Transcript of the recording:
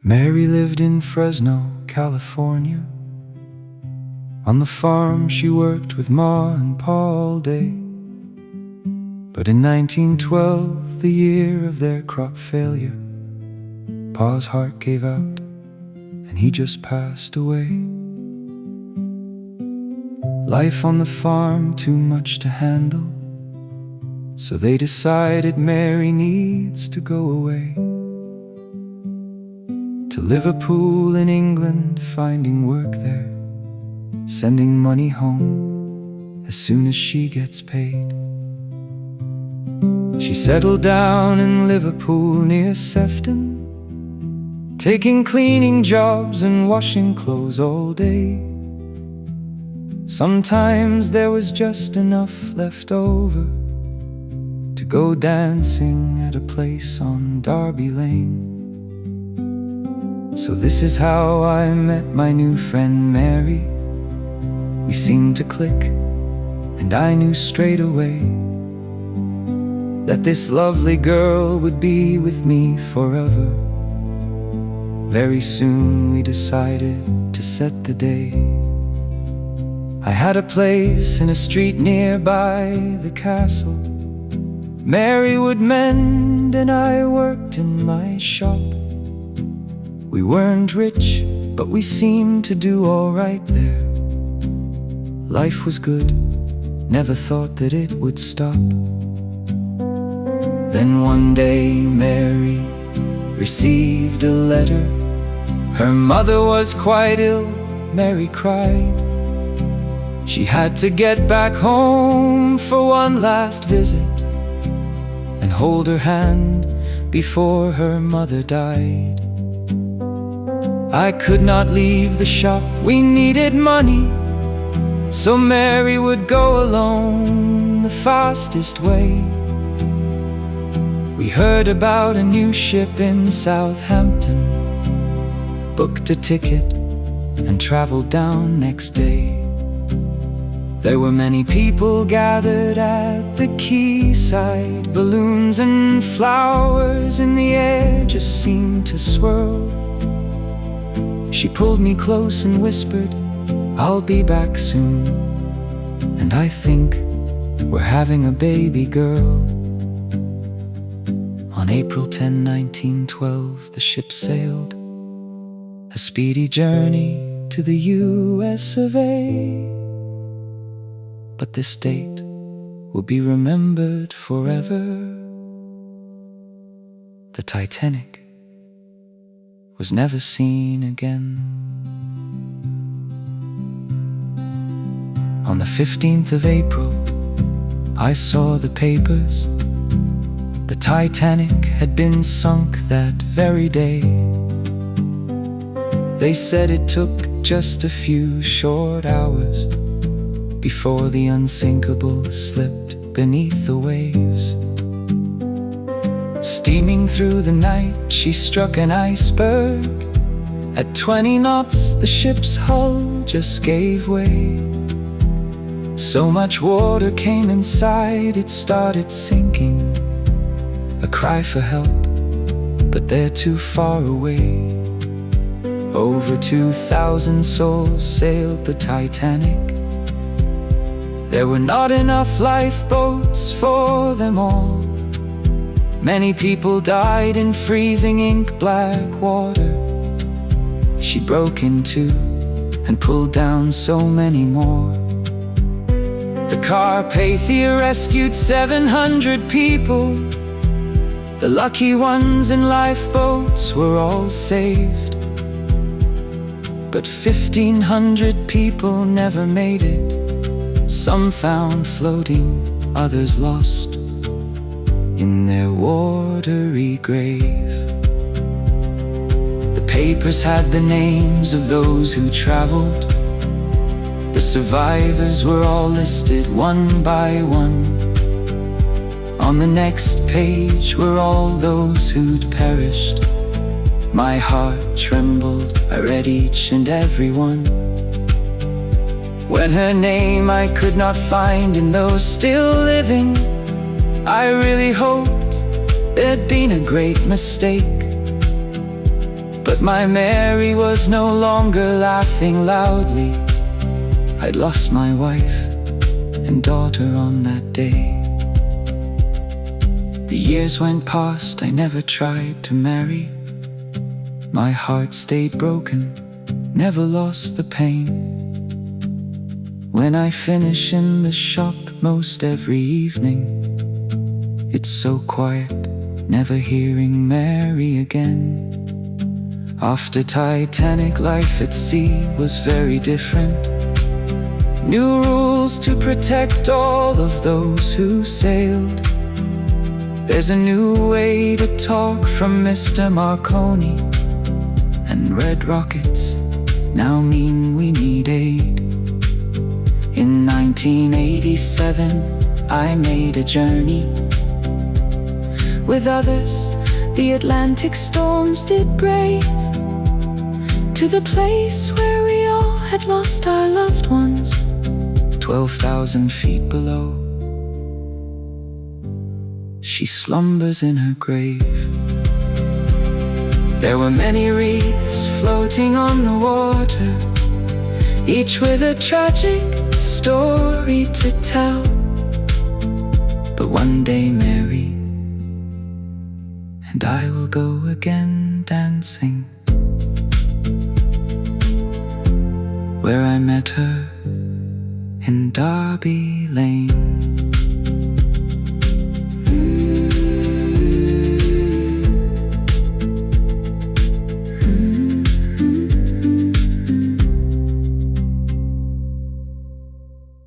Mary lived in Fresno, California. On the farm she worked with Ma and Pa all day. But in 1912, the year of their crop failure, Pa's heart gave out and he just passed away. Life on the farm too much to handle, so they decided Mary needs to go away to Liverpool in England, finding work there, sending money home as soon as she gets paid. She settled down in Liverpool near Sefton, taking cleaning jobs and washing clothes all day. Sometimes there was just enough left over to go dancing at a place on Derby Lane. So this is how I met my new friend Mary. We seemed to click, and I knew straight away that this lovely girl would be with me forever. Very soon we decided to set the day. I had a place in a street nearby the castle. Mary would mend and I worked in my shop. We weren't rich, but we seemed to do all right there. Life was good, never thought that it would stop. Then one day Mary received a letter. Her mother was quite ill, Mary cried. She had to get back home for one last visit and hold her hand before her mother died. I could not leave the shop, we needed money, so Mary would go alone the fastest way. We heard about a new ship in Southampton, booked a ticket and traveled down next day. There were many people gathered at the quayside. Balloons and flowers in the air just seemed to swirl. She pulled me close and whispered, "I'll be back soon, and I think we're having a baby girl." On April 10, 1912, the ship sailed, a speedy journey to the US of A. But this date will be remembered forever. The Titanic was never seen again. On the 15th of April, I saw the papers. The Titanic had been sunk that very day. They said it took just a few short hours before the unsinkable slipped beneath the waves. Steaming through the night, she struck an iceberg. At 20 knots, the ship's hull just gave way. So much water came inside, it started sinking. A cry for help, but they're too far away. Over 2,000 souls sailed the Titanic. There were not enough lifeboats for them all. Many people died in freezing ink black water. She broke in two and pulled down so many more. The Carpathia rescued 700 people. The lucky ones in lifeboats were all saved. But 1,500 people never made it. Some found floating, others lost in their watery grave. The papers had the names of those who traveled. The survivors were all listed one by one. On the next page were all those who'd perished. My heart trembled, I read each and every one. When her name I could not find in those still living, I really hoped there'd been a great mistake. But my Mary was no longer laughing loudly. I'd lost my wife and daughter on that day. The years went past, I never tried to marry. My heart stayed broken, never lost the pain. When I finish in the shop most every evening, it's so quiet, never hearing Mary again. After Titanic, life at sea was very different. New rules to protect all of those who sailed. There's a new way to talk from Mr. Marconi, and red rockets now mean we need aid. In 1987, I made a journey. With others, the Atlantic storms did brave, to the place where we all had lost our loved ones, 12,000 feet below. She slumbers in her grave. There were many wreaths floating on the water, each with a tragic story to tell. But one day Mary and I will go again dancing where I met her in Derby Lane.